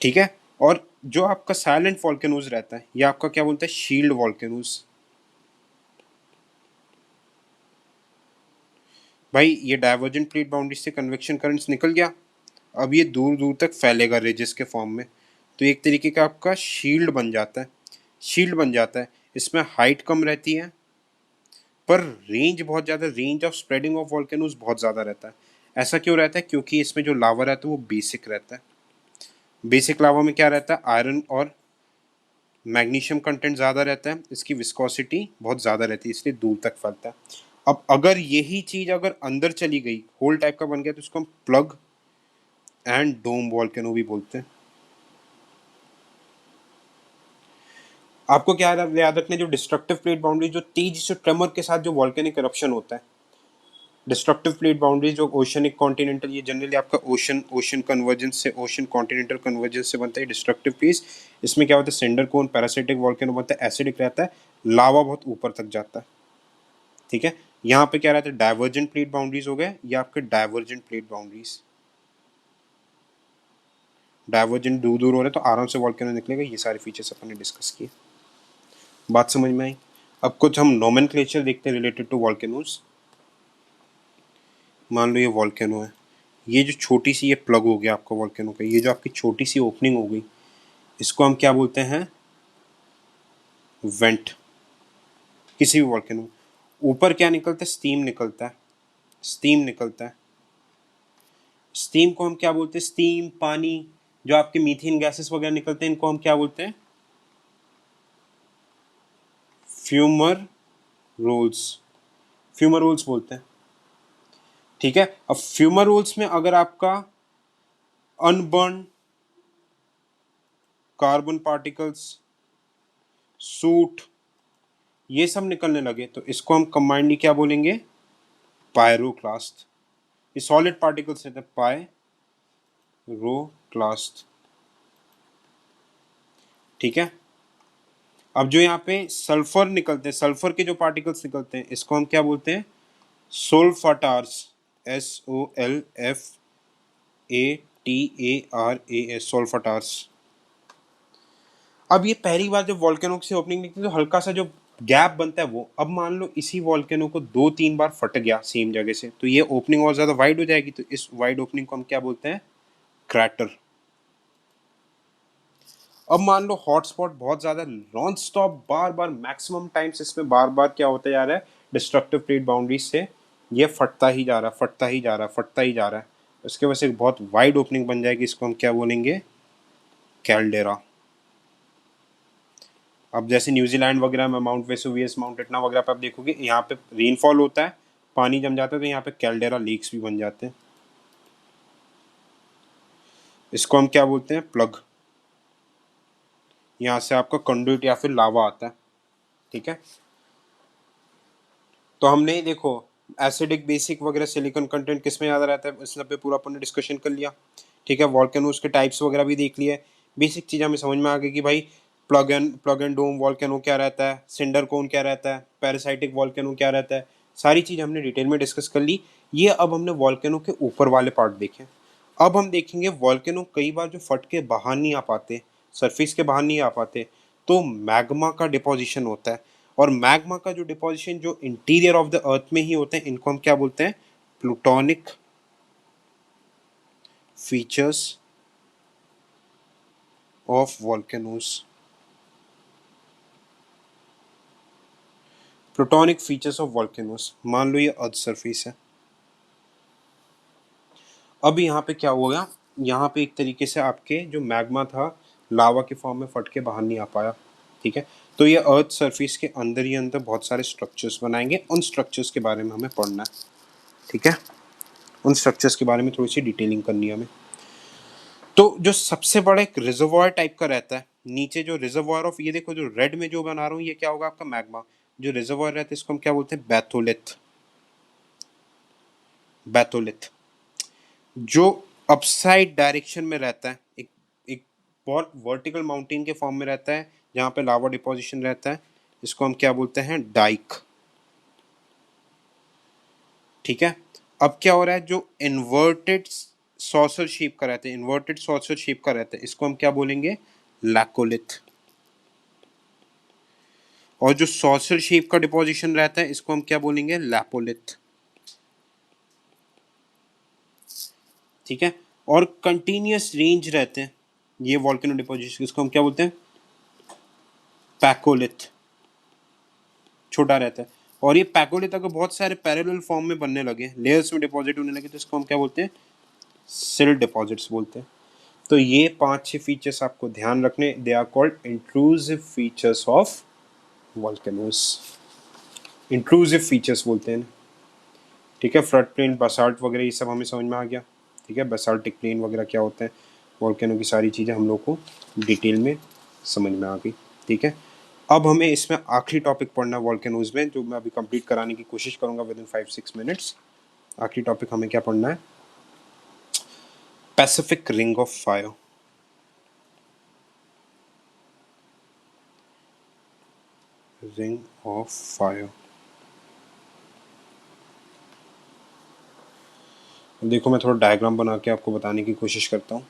ठीक है। और जो आपका साइलेंट वॉल्केनोज रहता है, ये आपका क्या बोलते हैं, शील्ड वॉल्केनोज। भाई ये डाइवर्जेंट प्लेट बाउंड्री से कन्वेक्शन करंट्स निकल गया, अब ये दूर दूर तक फैलेगा रिजिस के फॉर्म में, तो एक तरीके का आपका शील्ड बन जाता है, शील्ड बन जाता है। इसमें हाइट कम रहती है पर रेंज बहुत ज़्यादा, range of spreading of volcanoes बहुत ज़्यादा रहता है। ऐसा क्यों रहता है, क्योंकि इसमें जो लावा रहता है वो बेसिक रहता है। बेसिक लावा में क्या रहता है, आयरन और मैग्नीशियम कंटेंट ज़्यादा रहता है, इसकी विस्कोसिटी बहुत ज़्यादा रहती है, इसलिए दूर तक फैलता है। अब अगर यही चीज़ अगर अंदर चली गई, होल टाइप का बन गया, तो इसको हम प्लग एंड डोम वॉल्केनो भी बोलते हैं। आपको क्या याद रखना, जो डिस्ट्रक्टिव प्लेट बाउंड्री, जो तेज से ट्रेमर के साथ जो वॉल्केनिक करप्शन होता है, डिस्ट्रक्टिव प्लेट बाउंड्री जो ओशनिक कॉन्टिनेंटल, ये जनरली आपका ओशन ओशन कन्वर्जेंस से, ओशन कॉन्टिनेंटल कन्वर्जेंस से बनता है डिस्ट्रक्टिव प्लेस। इसमें क्या होता है, सेंडर कोन, पैरासिटिक वॉल्केनो बनता है, एसिडिक रहता है, लावा बहुत ऊपर तक जाता है, ठीक है। यहाँ पे क्या रहता है, डाइवर्जेंट प्लेट बाउंड्रीज हो गए, या आपके डाइवर्जेंट प्लेट बाउंड्रीज, डाइवर्जेंट दूर दूर हो रहे हैं तो आराम से वॉल्केनो निकलेगा। ये सारे फीचर्स अपन ने डिस्कस किए, बात समझ में आई। अब कुछ हम नोमेनक्लेचर देखते हैं रिलेटेड टू वॉल्केनोज। मान लो ये वॉल्केनो है, ये जो छोटी सी ये प्लग हो गया आपका वॉल्केनो का, ये जो आपकी छोटी सी ओपनिंग हो गई, इसको हम क्या बोलते हैं, वेंट। किसी भी वॉल्केनो ऊपर क्या निकलता है, स्टीम निकलता है, स्टीम निकलता है। स्टीम को हम क्या बोलते हैं, स्टीम, पानी, जो आपके मीथेन गैसेस वगैरह निकलते हैं, इनको हम क्या बोलते हैं, फ्यूमर रोल्स, फ्यूमर रोल्स बोलते हैं, ठीक है। अब फ्यूमर रोल्स में अगर आपका अनबर्न कार्बन पार्टिकल्स, सूट, ये सब निकलने लगे, तो इसको हम कंबाइंडली क्या बोलेंगे, पायरोक्लास्ट। ये सॉलिड पार्टिकल्स रहते हैं, पायरोक्लास्ट, ठीक है। अब जो यहाँ पे सल्फर निकलते हैं, सल्फर के जो पार्टिकल्स निकलते हैं, इसको हम क्या बोलते हैं, सोल्फाटार्स, SOLFATARAS, सोल्फाटार्स। अब ये पहली बार जब वॉल्केनो से ओपनिंग निकली तो हल्का सा जो गैप बनता है वो, अब मान लो इसी वॉल्केनो को दो तीन बार फट गया सेम जगह से, तो ये ओपनिंग और ज़्यादा वाइड हो जाएगी, तो इस वाइड ओपनिंग को हम क्या बोलते हैं, क्रैटर। अब मान लो हॉटस्पॉट बहुत ज़्यादा नॉन स्टॉप बार बार मैक्सिमम टाइम्स इसमें बार बार क्या होता जा रहा है, डिस्ट्रक्टिव प्लेट बाउंड्रीज से ये फटता ही जा रहा है, फटता ही जा रहा है, फटता ही जा रहा है, उसके वजह से बहुत वाइड ओपनिंग बन जाएगी, इसको हम क्या बोलेंगे, कैल्डेरा। अब जैसे न्यूजीलैंड वगैरह में माउंट वेसुवियस, माउंट एटना वगैरह पे आप देखोगे यहाँ पे रेनफॉल होता है, पानी जम जाता है, तो यहाँ पे कैल्डेरा लेक्स भी बन जाते हैं। इसको हम क्या बोलते हैं, प्लग। यहाँ से आपका कंडुइट या फिर लावा आता है, ठीक है। तो हमने देखो एसिडिक, बेसिक वगैरह सिलिकॉन कंटेंट किस में ज़्यादा रहता है, इस पे पूरा अपन ने डिस्कशन कर लिया, ठीक है। वॉल्केनोज के टाइप्स वगैरह भी देख लिए, बेसिक चीज़ हमें समझ में आ गई कि भाई प्लग एंड डोम वॉल्केनो क्या रहता है, सिंडर कोन क्या रहता है, पैरासाइटिक वॉल्केनो क्या रहता है, सारी चीज़ हमने डिटेल में डिस्कस कर ली। ये अब हमने वॉल्केनो के ऊपर वाले पार्ट देखे। अब हम देखेंगे वॉल्केनो कई बार जो फट के बाहर नहीं आ पाते, सरफेस के बाहर नहीं आ पाते, तो मैग्मा का डिपोजिशन होता है। और मैग्मा का जो डिपोजिशन जो इंटीरियर ऑफ द अर्थ में ही होते हैं, इनको हम क्या बोलते हैं, plutonic features of volcanoes. Plutonic features of volcanoes, मान लो ये अर्थ सरफेस है। अब यहाँ पे क्या होगा, यहाँ पे एक तरीके से आपके जो मैग्मा था लावा के फॉर्म में फट के बाहर नहीं आ पाया, ठीक है। तो ये अर्थ सरफेस के अंदर ही अंदर बहुत सारे स्ट्रक्चर्स बनाएंगे, उन स्ट्रक्चर्स के बारे में हमें पढ़ना है, ठीक है। उन स्ट्रक्चर्स के बारे में थोड़ी सी डिटेलिंग करनी है हमें। तो जो सबसे बड़ा एक रिजर्वॉयर टाइप का रहता है नीचे, जो रिजर्वॉयर ऑफ, ये देखो जो रेड में जो बना रहा हूँ ये क्या होगा आपका मैग्मा। जो रिजर्वॉयर रहता है इसको हम क्या बोलते हैं, बैथोलिथ। बैथोलिथ जो अपसाइड डायरेक्शन में रहता है, एक एक बहुत वर्टिकल माउंटेन के फॉर्म में रहता है जहाँ पे लावा डिपोजिशन रहता है, इसको हम क्या बोलते हैं, डाइक, ठीक है। अब क्या हो रहा है, जो इन्वर्टेड सॉसर शेप का रहता है, इन्वर्टेड सॉसर शेप का रहता है, इसको हम क्या बोलेंगे, लैकोलिथ। और जो सॉसर शेप का डिपोजिशन रहता है इसको हम क्या बोलेंगे, लैपोलिथ, ठीक है। और कंटिन्यूअस रेंज रहते हैं ये वॉल्केनो डिपोजिशन, इसको हम क्या बोलते हैं, पैकोलिथ, छोटा रहता है। और ये पैकोलिथ अगर बहुत सारे पैरेलल फॉर्म में बनने लगे, लेयर्स में डिपॉजिट होने लगे, तो इसको हम क्या बोलते हैं, सिल डिपॉजिट्स बोलते हैं। तो ये 5-6 फीचर्स आपको ध्यान रखने, they are called intrusive features of volcanoes. Intrusive features बोलते हैं, ठीक है। फ्लड प्लेन, बसाल्ट वगैरह ये सब हमें समझ में आ गया, ठीक है। बसाल्टिक प्लेन वगैरह क्या होते हैं, वॉल्केनो की सारी चीज़ें हम लोग को डिटेल में समझ में आ गई, ठीक है। अब हमें इसमें आखिरी टॉपिक पढ़ना है वॉल्केनोज में, जो मैं अभी कंप्लीट कराने की कोशिश करूंगा विद इन 5-6 मिनट्स। आखिरी टॉपिक हमें क्या पढ़ना है, Pacific ring of fire. Ring of fire, देखो मैं थोड़ा डायग्राम बना के आपको बताने की कोशिश करता हूँ।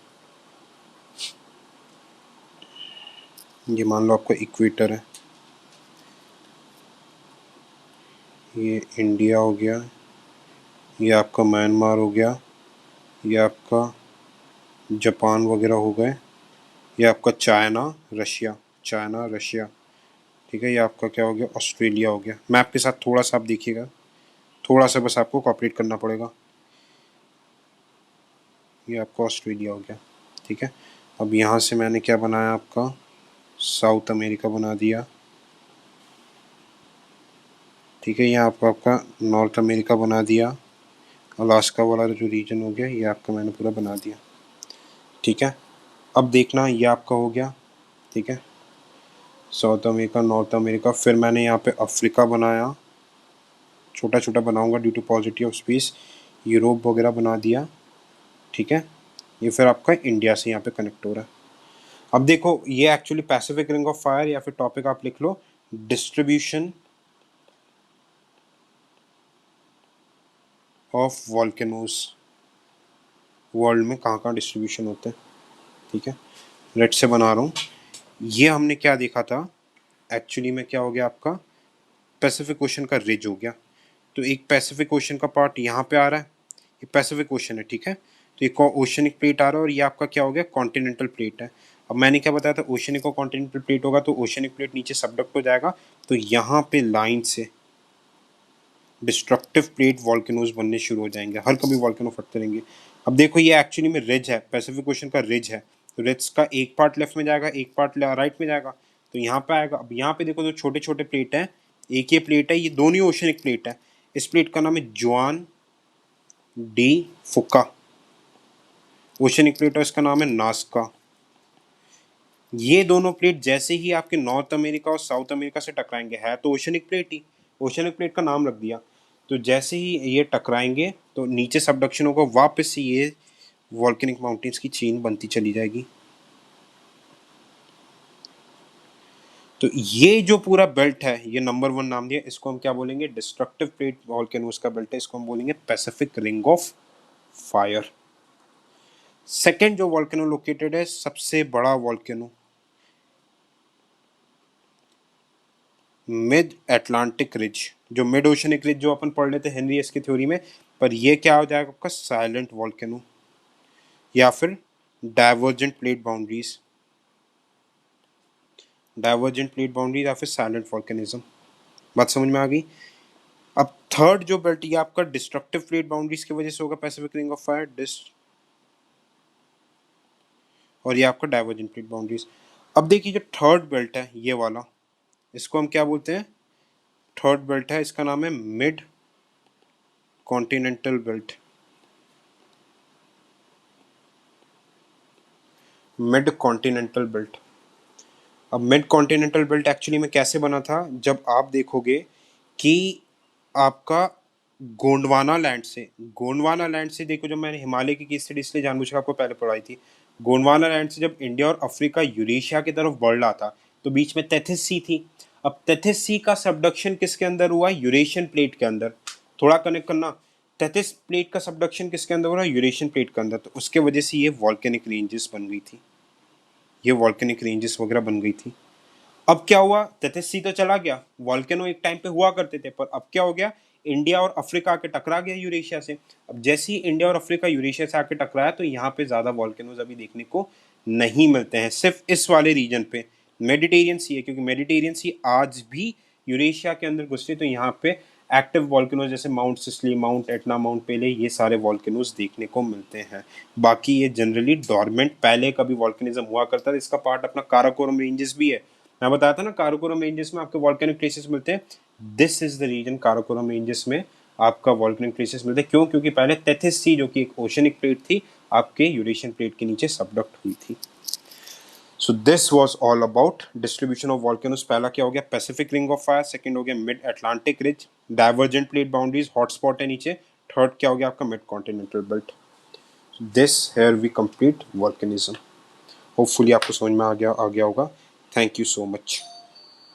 ये मान लो आपका इक्वेटर है, ये इंडिया हो गया, ये आपका म्यांमार हो गया, ये आपका जापान वगैरह हो गए, ये आपका चाइना रशिया, ठीक है। ये आपका क्या हो गया, ऑस्ट्रेलिया हो गया। मैप के साथ थोड़ा सा आप देखिएगा, थोड़ा सा बस आपको कॉपरेट करना पड़ेगा। ये आपका ऑस्ट्रेलिया हो गया, ठीक है। अब यहाँ से मैंने क्या बनाया, आपका साउथ अमेरिका बना दिया, ठीक है। यहाँ आपका आपका नॉर्थ अमेरिका बना दिया, अलास्का वाला जो रीजन हो गया ये आपका मैंने पूरा बना दिया, ठीक है। अब देखना ये आपका हो गया, ठीक है, साउथ अमेरिका, नॉर्थ अमेरिका। फिर मैंने यहाँ पे अफ्रीका बनाया, छोटा छोटा बनाऊंगा due to positive of space. Europe वगैरह बना दिया, ठीक है। ये फिर आपका इंडिया से यहाँ पे कनेक्ट हो रहा है। अब देखो ये actually Pacific ring of fire, या फिर टॉपिक आप लिख लो, डिस्ट्रीब्यूशन ऑफ वॉल्केनोज। वर्ल्ड में कहाँ कहाँ डिस्ट्रीब्यूशन होते हैं, ठीक है। रेड से बना रहा हूँ। ये हमने क्या देखा था, एक्चुअली में क्या हो गया आपका, पैसिफिक ओशन का रिज हो गया। तो एक पैसिफिक ओशन का पार्ट यहाँ पे आ रहा है, ये पैसिफिक ओशन है, ठीक है। तो एक ओशनिक प्लेट आ रहा है, और ये आपका क्या हो गया, कॉन्टिनेंटल प्लेट है। अब मैंने क्या बताया था, ओशनिक और कॉन्टिनेंटल प्लेट होगा तो ओशनिक प्लेट नीचे सबडक्ट हो जाएगा, तो यहाँ पे लाइन से डिस्ट्रक्टिव प्लेट वॉल्केनोज बनने शुरू हो जाएंगे, हर कभी वॉल्केनो फटते रहेंगे। अब देखो ये एक्चुअली में रिज है, पैसिफिक ओशन का रिज है, तो रिज का एक पार्ट लेफ्ट में जाएगा, एक पार्ट राइट में जाएगा, तो यहाँ पे आएगा। अब यहाँ पे देखो जो छोटे छोटे प्लेट हैं, एक ये प्लेट है, ये दोनों ही ओशनिक प्लेट है। इस प्लेट का नाम है जुआन डी फुका, ओशनिक प्लेट, और इसका नाम है नास्का। ये दोनों प्लेट जैसे ही आपके नॉर्थ अमेरिका और साउथ अमेरिका से टकराएंगे, है तो ओशनिक प्लेट ही, ओशनिक प्लेट का नाम रख दिया, तो जैसे ही ये टकराएंगे तो नीचे सबडक्शन होगा, वापस से ये वॉल्केनिक माउंटेन्स की चेन बनती चली जाएगी। तो ये जो पूरा बेल्ट है, ये नंबर 1 नाम दिया, इसको हम क्या बोलेंगे, डिस्ट्रक्टिव प्लेट वॉल्केनोस का बेल्ट है, इसको हम बोलेंगे Pacific ring of fire. Second जो वॉल्केनो लोकेटेड है, सबसे बड़ा वॉल्केनो, मिड अटलांटिक रिज, जो मिड ओशनिक रिज जो अपन पढ़ लेते हैं हेनरी एस की थ्योरी में, पर ये क्या हो जाएगा आपका साइलेंट वॉल्केनो, या फिर divergent plate boundaries, divergent plate boundaries या फिर साइलेंट वॉल्केनिज्म। बात समझ में आ गई। अब थर्ड जो बेल्ट, ये आपका डिस्ट्रक्टिव प्लेट बाउंड्रीज की वजह से होगा पैसिफिक रिंग ऑफ फायर, और ये आपका डाइवर्जेंट प्लेट बाउंड्रीज। अब देखिए जो थर्ड बेल्ट है ये वाला, इसको हम क्या बोलते हैं, थर्ड बेल्ट है, इसका नाम है mid continental belt, mid continental belt. अब मिड कॉन्टिनेंटल बेल्ट एक्चुअली में कैसे बना था, जब आप देखोगे कि आपका गोंडवाना लैंड से देखो, जब मैंने हिमालय की केस स्टडी इसलिए जानबूझकर आपको पहले पढ़ाई थी, गोंडवाना लैंड से जब इंडिया और अफ्रीका यूरेशिया की तरफ बढ़ रहा था, तो बीच में तेथिस सी थी। अब तेथिस सी का सबडक्शन किसके अंदर हुआ, यूरेशियन प्लेट के अंदर। थोड़ा कनेक्ट करना, तेथिस प्लेट का सबडक्शन किसके अंदर हो रहा है, यूरेशियन प्लेट के अंदर, तो उसके वजह से ये वॉल्केनिक रेंजेस बन गई थी, ये वॉल्केनिक रेंजेस वगैरह बन गई थी। अब क्या हुआ, तेथिस तो चला गया, वॉल्केनो एक टाइम पे हुआ करते थे, पर अब क्या हो गया, इंडिया और अफ्रीका आके टकरा गया यूरेशिया से। अब जैसे ही इंडिया और अफ्रीका यूरेशिया से आके टकराया, तो यहाँ पे ज्यादा वॉल्केनोज अभी देखने को नहीं मिलते हैं, सिर्फ इस वाले रीजन पे मेडिटेरियन सी है, क्योंकि मेडिटेरियन सी आज भी यूरेशिया के अंदर घुसते, तो यहाँ पे एक्टिव वॉल्केनोज जैसे Mount Sicily, Mount Etna, Mount Pelee, ये सारे वॉल्केनोज देखने को मिलते हैं। बाकी ये जनरली डॉर्मेंट पहले कभी वॉल्केनिज्म हुआ करता था, इसका पार्ट अपना काराकोरम रेंजेस भी है। मैं बताया था ना, काराकोरम रेंजेस में आपके वॉल्केनिक ट्रेसेस मिलते हैं, this is the reason Karakoram ranges में आपका वॉल्केनिक ट्रेसेस मिलते हैं। क्यों, क्योंकि पहले तेथिस सी जो कि एक ओशनिक प्लेट थी, आपके यूरेशियन प्लेट के नीचे सबडक्ट हुई थी। So this was all about distribution of volcanoes. पहला क्या हो गया, Pacific ring of fire, second हो गया mid Atlantic ridge, divergent plate boundaries, hotspot है नीचे, थर्ड क्या हो गया आपका mid continental belt. This here we complete volcanism. Hopefully आपको समझ में आ गया होगा। Thank you so much.